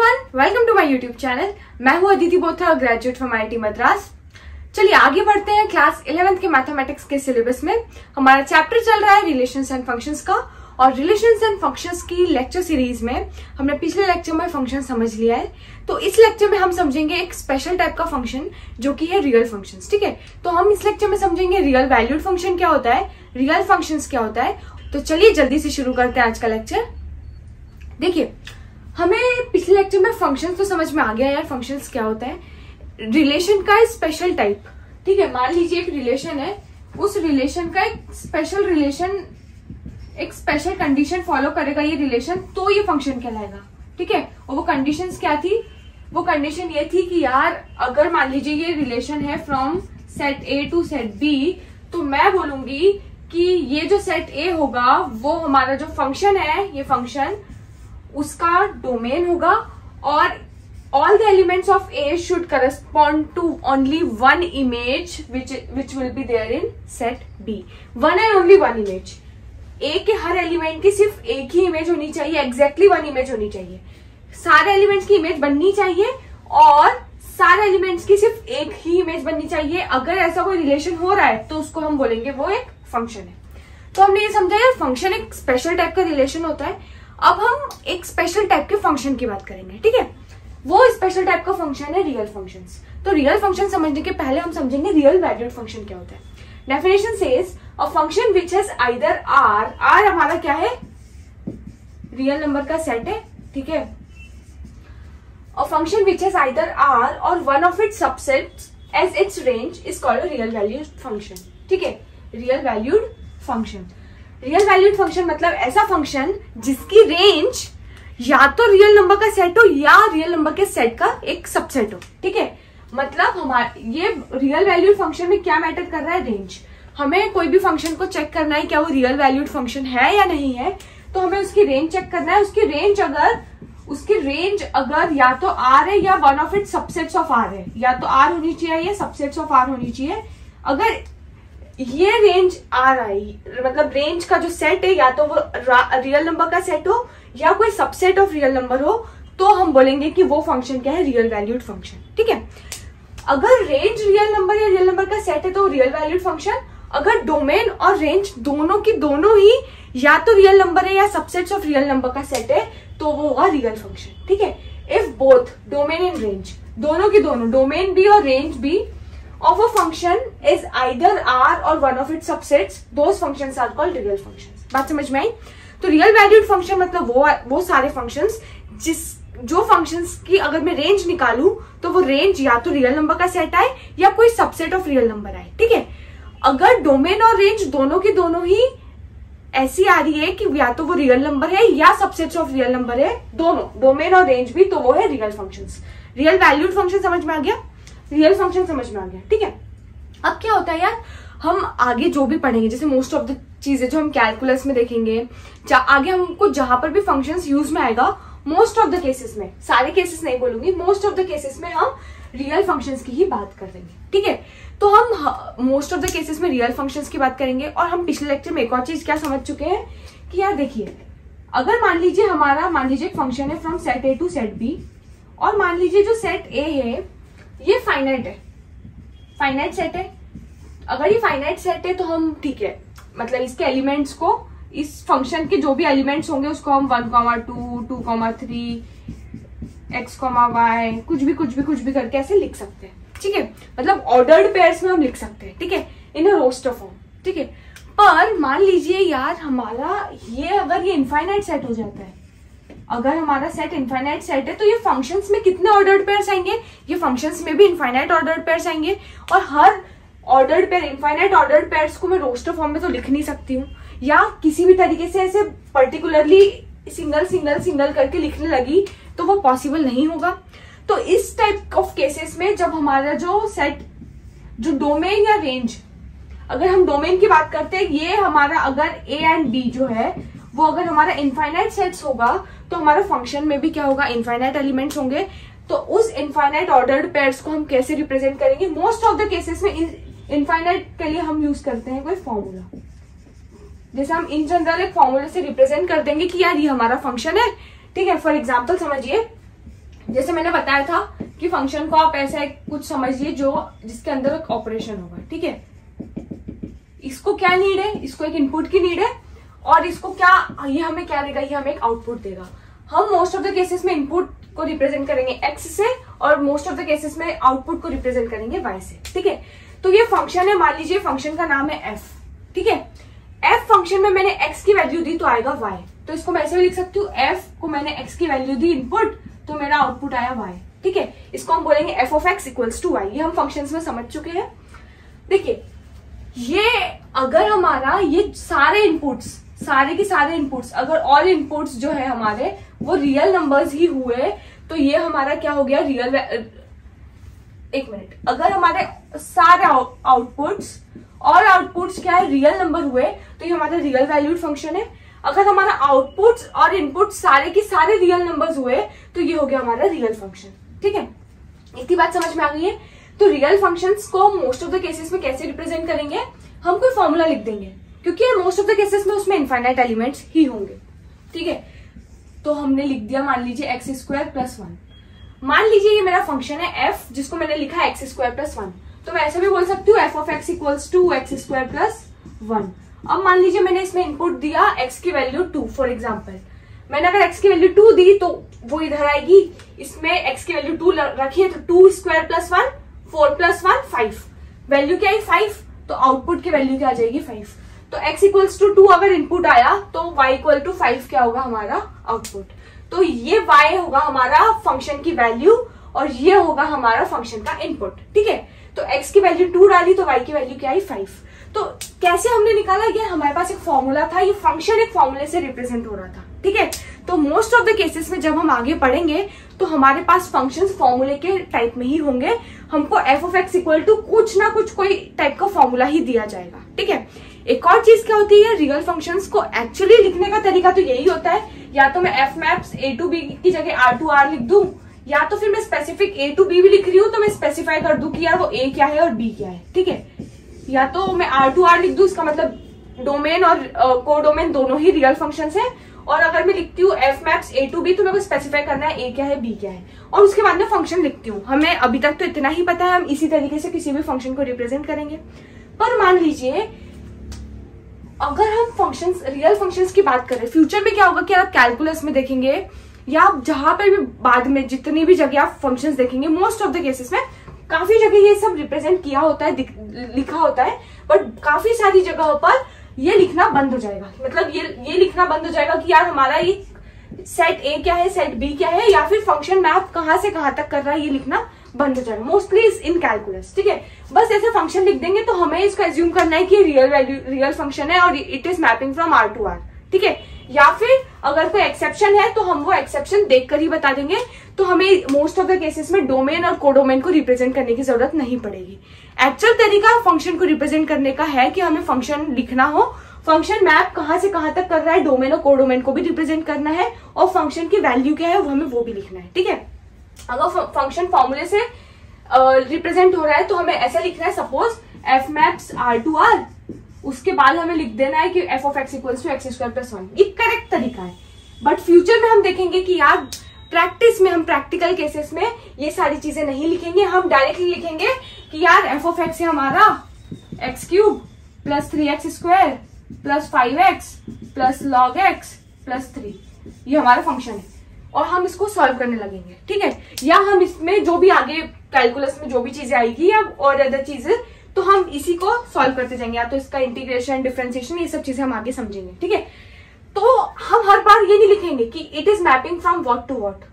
Everyone, welcome to my YouTube channel. मैं हूं Aditi Bothra, graduate from IIT Madras. चलिए आगे बढ़ते हैं क्लास 11th के मैथमेटिक्स के सिलेबस में। हमारा चैप्टर चल रहा है रिलेशंस एंड फंक्शंस का, और रिलेशंस एंड फंक्शंस की लेक्चर सीरीज में हमने पिछले लेक्चर में फंक्शन समझ लिया है। तो इस लेक्चर में हम समझेंगे एक स्पेशल टाइप का फंक्शन जो कि है रियल फंक्शंस। ठीक है, तो हम इस लेक्चर में समझेंगे रियल वैल्यूड फंक्शन क्या होता है, रियल फंक्शंस क्या होता है। तो चलिए जल्दी से शुरू करते हैं आज का लेक्चर। देखिए, हमें पिछले लेक्चर में फंक्शंस तो समझ में आ गया यार, फंक्शंस क्या होता है। रिलेशन का स्पेशल टाइप, ठीक है, मान लीजिए एक रिलेशन है, उस रिलेशन का एक स्पेशल रिलेशन, एक स्पेशल कंडीशन फॉलो करेगा ये रिलेशन, तो ये फंक्शन कहलाएगा। ठीक है, और वो कंडीशंस क्या थी? वो कंडीशन ये थी कि यार अगर मान लीजिए ये रिलेशन है from set A to set B, तो मैं बोलूंगी कि ये जो सेट ए होगा वो हमारा जो फंक्शन है, ये फंक्शन उसका डोमेन होगा, और all the elements of A should correspond to only one image which will be there in set B. One and only one image. A के हर एलिमेंट की सिर्फ एक ही इमेज होनी चाहिए, एग्जैक्टली वन इमेज होनी चाहिए। सारे एलिमेंट्स की इमेज बननी चाहिए और सारे एलिमेंट्स की सिर्फ एक ही इमेज बननी चाहिए। अगर ऐसा कोई रिलेशन हो रहा है तो उसको हम बोलेंगे वो एक फंक्शन है। तो हमने ये समझा यार, फंक्शन एक स्पेशल टाइप का रिलेशन होता है। अब हम एक स्पेशल टाइप के फंक्शन की बात करेंगे। ठीक है, वो स्पेशल टाइप का फंक्शन है रियल फंक्शंस। तो रियल फंक्शन समझने के पहले हम समझेंगे रियल वैल्यूड फंक्शन क्या होता है। Definition says a function which has either R हमारा क्या है, रियल नंबर का सेट है। ठीक है, a function which has either R or one of its subsets as its range is called a real valued function. ठीक है, real valued function. Real valued function मतलब ऐसा फंक्शन जिसकी रेंज या तो रियल नंबर का सेट हो या रियल नंबर के सेट का एक सबसेट हो। ठीक है, मतलब हमारे ये रियल वैल्यूड फंक्शन में क्या मैटर कर रहा है, रेंज। हमें कोई भी फंक्शन को चेक करना है क्या वो रियल वैल्यूड फंक्शन है या नहीं है, तो हमें उसकी रेंज चेक करना है। उसकी रेंज अगर या तो आर है या one of it subsets of R है, या तो आर होनी चाहिए या सबसेट्स ऑफ आर होनी चाहिए। अगर ये रेंज आर आई, मतलब रेंज का जो सेट है या तो वो रियल नंबर का सेट हो या कोई सबसेट ऑफ रियल नंबर हो, तो हम बोलेंगे कि वो फंक्शन क्या है, रियल वैल्यूड फंक्शन। ठीक है, अगर रेंज रियल नंबर या रियल नंबर का सेट है तो रियल वैल्यूड फंक्शन। अगर डोमेन और रेंज दोनों की दोनों ही या तो रियल नंबर है या सबसेट्स ऑफ रियल नंबर का सेट है, तो वो होगा रियल फंक्शन। ठीक है, if both domain and range, दोनों की दोनों, डोमेन भी और रेंज भी of a function is either R or one of its subsets, those functions are called real functions. बात समझ में आई? तो रियल वैल्यूड फंक्शन मतलब वो सारे फंक्शंस जो फंक्शंस की अगर मैं रेंज निकालूं तो वो रेंज या तो रियल नंबर का सेट आए या कोई सबसेट ऑफ रियल नंबर आए। ठीक है, अगर डोमेन और रेंज दोनों की दोनों ही ऐसी आ रही है कि या तो वो रियल नंबर है या सबसेट्स ऑफ रियल नंबर है, दोनों डोमेन और रेंज भी, तो वो है real functions. Real valued function समझ में आ गया, रियल फंक्शन समझ में आ गया। ठीक है, अब क्या होता है यार, हम आगे जो भी पढ़ेंगे, जैसे मोस्ट ऑफ द चीजें जो हम कैलकुलस में देखेंगे, आगे हमको जहां पर भी फंक्शंस यूज में आएगा, मोस्ट ऑफ द केसेस में, सारे केसेस नहीं बोलूंगी, मोस्ट ऑफ द केसेस में हम रियल फंक्शंस की ही बात कर देंगे। ठीक है, तो हम मोस्ट ऑफ द केसेस में रियल फंक्शंस की बात करेंगे। और हम पिछले लेक्चर में एक और चीज क्या समझ चुके हैं कि यार देखिए, अगर मान लीजिए एक फंक्शन है from set A to set B, और मान लीजिए जो सेट ए है ये फाइनाइट है, फाइनाइट सेट है। अगर ये फाइनाइट सेट है तो हम, ठीक है, मतलब इसके एलिमेंट्स को, इस फंक्शन के जो भी एलिमेंट्स होंगे उसको हम 1, 2, 2, 3, x, y कुछ भी करके ऐसे लिख सकते हैं। ठीक है, मतलब ऑर्डर्ड पेयर्स में हम लिख सकते हैं। ठीक है, इन अ रोस्टर फॉर्म। ठीक है, पर मान लीजिए यार हमारा ये, अगर ये इनफाइनाइट सेट हो जाता है, अगर हमारा सेट इनफाइनाइट सेट है, तो ये फंक्शंस में कितने ऑर्डर्ड पेयर्स आएंगे, ये फंक्शंस में भी इनफाइनाइट ऑर्डर्ड पेयर्स आएंगे। और हर ordered pair, infinite ordered pairs को मैं रोस्टर फॉर्म में तो लिख नहीं सकती हूँ, या किसी भी तरीके से ऐसे पर्टिकुलरली सिंगल करके लिखने लगी तो वो पॉसिबल नहीं होगा। तो इस टाइप ऑफ केसेस में जब हमारा जो सेट, जो डोमेन या रेंज, अगर हम डोमेन की बात करते हैं, ये हमारा अगर ए एंड बी जो है वो अगर हमारा इनफाइनाइट सेट्स होगा, तो हमारा फंक्शन में भी क्या होगा, इनफाइनाइट एलिमेंट्स होंगे। तो उस इनफाइनाइट ऑर्डर्ड पेयर्स को हम कैसे रिप्रेजेंट करेंगे, मोस्ट ऑफ द केसेस में इनफाइनाइट के लिए हम यूज करते हैं कोई फॉर्मूला। जैसे हम इन जनरल एक फॉर्मूले से रिप्रेजेंट कर देंगे कि यार ये हमारा फंक्शन है। ठीक है, फॉर एग्जाम्पल समझिए, जैसे मैंने बताया था कि फंक्शन को आप ऐसा कुछ समझिए जो जिसके अंदर एक ऑपरेशन होगा, ठीक है। इसको क्या नीड है, इसको एक इनपुट की नीड है, और इसको क्या, ये हमें क्या देगा, ये हमें एक आउटपुट देगा। हम मोस्ट ऑफ द केसेस में इनपुट को रिप्रेजेंट करेंगे x से, और मोस्ट ऑफ द केसेस में आउटपुट को रिप्रेजेंट करेंगे y से, ठीक है। तो ये फंक्शन है, मान लीजिए फंक्शन का नाम है f, ठीक है। f फंक्शन में मैंने x की वैल्यू दी तो आएगा y, तो इसको मैं ऐसे भी लिख सकती हूँ, f को मैंने x की वैल्यू दी इनपुट, तो मेरा आउटपुट आया y, ठीक है। इसको हम बोलेंगे f of x equals to y। ये हम फंक्शंस में समझ चुके हैं। देखिए, ये अगर हमारा ये सारे इनपुट्स, सारे के सारे इनपुट्स, अगर ऑल इनपुट्स जो है हमारे वो रियल नंबर्स ही हुए, तो ये हमारा क्या हो गया, रियल। एक मिनट, अगर हमारे सारे आउटपुट्स, ऑल आउटपुट्स क्या है, रियल नंबर हुए, तो ये हमारा रियल वैल्यूड फंक्शन है। अगर हमारा आउटपुट्स और इनपुट सारे के सारे रियल नंबर्स हुए, तो ये हो गया हमारा रियल फंक्शन, ठीक है। इतनी बात समझ में आ गई है। तो रियल फंक्शंस को मोस्ट ऑफ द केसेस में कैसे रिप्रेजेंट करेंगे, हम कोई फॉर्मूला लिख देंगे, क्योंकि मोस्ट ऑफ द केसेस में उसमें इनफाइनाइट एलिमेंट्स ही होंगे, ठीक है। तो हमने लिख दिया, मान लीजिए एक्स स्क्वायर प्लस 1। मान लीजिए ये मेरा फंक्शन है f, जिसको मैंने लिखा है एक्स स्क्वायर प्लस 1, तो मैं ऐसे भी बोल सकती हूँ f of x equals to x square plus 1। अब मान लीजिए मैंने इसमें इनपुट दिया x की वैल्यू 2, फॉर एग्जाम्पल। मैंने अगर x की वैल्यू 2 दी तो वो इधर आएगी, इसमें x की वैल्यू 2 रखिए, तो 2 स्क्वायर प्लस 1, 4 प्लस 1 5, वैल्यू क्या है 5, तो आउटपुट की वैल्यू क्या आ जाएगी 5। तो x इक्वल्स टू 2 अगर इनपुट आया, तो y इक्वल टू 5 क्या होगा हमारा आउटपुट। तो ये y होगा हमारा फंक्शन की वैल्यू, और ये होगा हमारा फंक्शन का इनपुट, ठीक है। तो x की वैल्यू 2 डाली, तो y की वैल्यू क्या आई 5। तो कैसे हमने निकाला, ये हमारे पास एक फॉर्मूला था, ये फंक्शन एक फॉर्मूले से रिप्रेजेंट हो रहा था, ठीक है। तो मोस्ट ऑफ द केसेस में जब हम आगे पढ़ेंगे, तो हमारे पास फंक्शंस फॉर्मूले के टाइप में ही होंगे। हमको f of x equal to कुछ ना कुछ कोई टाइप का फॉर्मूला ही दिया जाएगा, ठीक है। एक और चीज क्या होती है, रियल फंक्शंस को एक्चुअली लिखने का तरीका तो यही होता है, या तो मैं f maps a to b की जगह r टू r लिख दूं, या तो फिर मैं स्पेसिफिक a टू b भी लिख रही हूँ, तो मैं स्पेसिफाई कर दूं कि यार वो a क्या है और b क्या है, ठीक है। या तो मैं r टू r लिख दूं, इसका मतलब डोमेन और कोडोमेन दोनों ही रियल फंक्शंस हैं। और अगर मैं लिखती हूँ f maps a to b, तो मेरे को स्पेसिफाई करना है a क्या है b क्या है, और उसके बाद में फंक्शन लिखती हूँ। हमें अभी तक तो इतना ही पता है, हम इसी तरीके से किसी भी फंक्शन को रिप्रेजेंट करेंगे। पर मान लीजिए अगर हम फंक्शंस, रियल फंक्शंस की बात करें, फ्यूचर में क्या होगा कि आप कैलकुलस में देखेंगे, या आप जहां पर भी बाद में जितनी भी जगह आप फंक्शंस देखेंगे, मोस्ट ऑफ द केसेस में काफी जगह ये सब रिप्रेजेंट किया होता है, लिखा होता है, बट काफी सारी जगहों पर ये लिखना बंद हो जाएगा। मतलब ये लिखना बंद हो जाएगा कि यार हमारा ये सेट ए क्या है, सेट बी क्या है, या फिर फंक्शन मैप कहां से कहां तक कर रहा है, ये लिखना बंद हो जाएगा मोस्टली इन कैलकुलस, ठीक है। बस ऐसे फंक्शन लिख देंगे, तो हमें इसको एज्यूम करना है कि रियल फंक्शन है और it is mapping from r to r, ठीक है। या फिर अगर कोई एक्सेप्शन है, तो हम वो एक्सेप्शन देखकर ही बता देंगे, तो हमें मोस्ट ऑफ द केसेस में डोमेन और कोडोमेन को रिप्रेजेंट करने की जरूरत नहीं पड़ेगी। एक्चुअल तरीका फंक्शन को रिप्रेजेंट करने का है कि हमें फंक्शन लिखना हो, फंक्शन मैप कहां से कहां तक कर रहा है, डोमेन और कोडोमेन को भी रिप्रेजेंट करना है, और फंक्शन की वैल्यू क्या है वो हमें वो भी लिखना है, ठीक है। अगर फंक्शन फॉर्मूले से रिप्रेजेंट हो रहा है, तो हमें ऐसा लिखना है, suppose f maps r to r, उसके बाद हमें लिख देना है कि f of x equals to x square plus 1। ये करेक्ट तरीका है। बट फ्यूचर में हम देखेंगे कि यार प्रैक्टिस में, हम प्रैक्टिकल केसेस में ये सारी चीजें नहीं लिखेंगे, हम डायरेक्टली लिखेंगे कि यार f ऑफ x है हमारा x cube plus 3x square plus 5x plus log x plus 3, ये हमारा फंक्शन है, और हम इसको सॉल्व करने लगेंगे, ठीक है। या हम इसमें जो भी आगे कैलकुलस में जो भी चीजें आएगी, या और अदर चीजें, तो हम इसी को सॉल्व करते जाएंगे, या तो इसका इंटीग्रेशन, डिफरेंशिएशन, ये सब चीजें हम आगे समझेंगे, ठीक है। तो हम हर बार ये नहीं लिखेंगे कि it is mapping from what to what,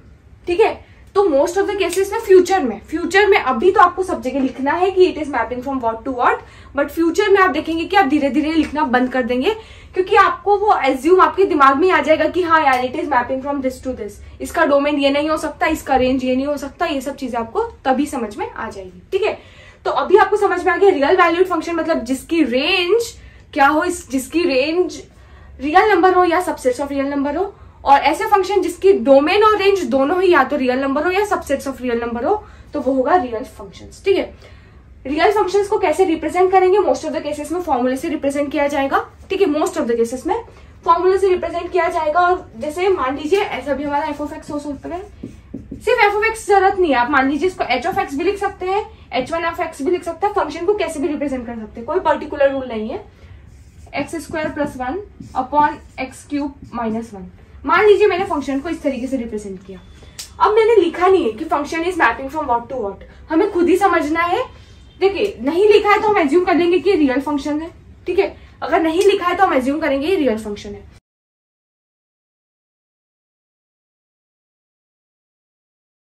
ठीक है। तो मोस्ट ऑफ द केसेस में फ्यूचर में अभी तो आपको सब जगह लिखना है कि it is mapping from what to what, but future में आप देखेंगे कि आप धीरे धीरे लिखना बंद कर देंगे, क्योंकि आपको वो एज्यूम आपके दिमाग में आ जाएगा कि हाँ यार it is mapping from this to this, इसका डोमेन ये नहीं हो सकता, इसका रेंज ये नहीं हो सकता, ये सब चीजें आपको तभी समझ में आ जाएगी, ठीक है। तो अभी आपको समझ में आ गया रियल वैल्यूड फंक्शन मतलब जिसकी रेंज क्या हो, जिसकी रेंज रियल नंबर हो या सबसेट्स ऑफ रियल नंबर हो, और ऐसे फंक्शन जिसकी डोमेन और रेंज दोनों ही या तो रियल नंबर हो या सबसेट्स ऑफ रियल नंबर हो, तो वो होगा रियल फंक्शंस, ठीक है। रियल फंक्शंस को कैसे रिप्रेजेंट करेंगे, मोस्ट ऑफ द केसेस में फॉर्मूले से रिप्रेजेंट किया जाएगा, ठीक है। मोस्ट ऑफ द केसेस में फॉर्मूले से रिप्रेजेंट किया जाएगा। और जैसे मान लीजिए ऐसा भी हमारा f ऑफ x हो सकता है, सिर्फ सेम एफ ऑफ एक्स जरूरत नहीं है, आप मान लीजिए इसको एच ऑफ एक्स भी लिख सकते हैं, h1 भी लिख सकते हैं, फंक्शन को कैसे भी रिप्रेजेंट कर सकते हैं, कोई पर्टिकुलर रूल नहीं है। x² + 1 upon x³ - 1। मान लीजिए मैंने फंक्शन को इस तरीके से रिप्रेजेंट किया। अब मैंने लिखा नहीं है कि function is mapping from what to what, हमें खुद ही समझना है। देखिए नहीं लिखा है तो हम एज्यूम कर लेंगे कि रियल फंक्शन है, ठीक है। अगर नहीं लिखा है तो हम एज्यूम करेंगे ये रियल फंक्शन है।